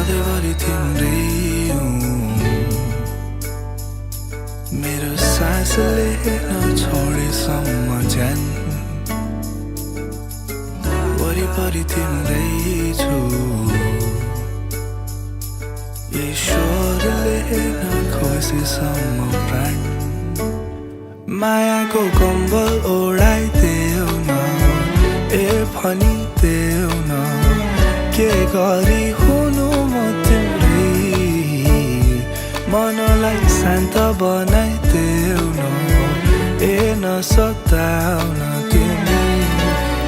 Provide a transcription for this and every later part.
सधैँभरि तिम्रै हुँ मेरो सासले नछोडेसम्म ज्यान वरिपरि तिम्रै छु ईश्वरले नखोसेसम्म प्राण मायाको कम्बल ओढाइदेऊ न ए भनिदेऊ न के गरी हुनु म तिम्रै मनलाई शान्त बनाइदेऊ न ए नसताउन तिमी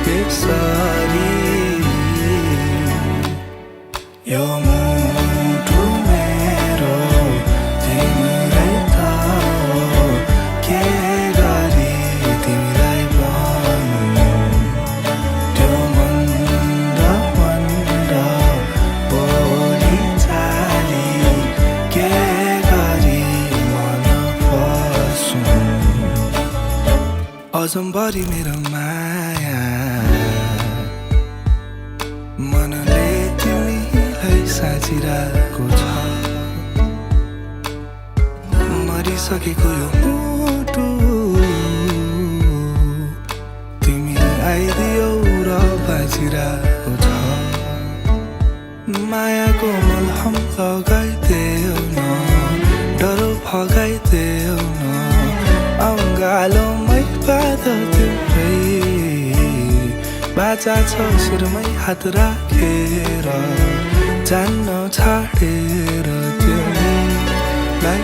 यसरी यो मुटु मेरो तिम्रै त हो के गरी तिमीलाई भन्नु त्यो मन्द मन्द बोली चाली के गरी मन फस्नु अजम्भरि मेरो माया मनले तिमीलाई साँचिरहेको छ मरिसकेको यो मुटु तिमी आइदियौ र बाँचिरहेको छ मायाको मलहम लगाइदेऊ न डरो भगाइदेऊ न अङ्गालोमै बाँध तिम्रै बाचा छ शिरमै हात राखेर जान्न छाडेर तिमीलाई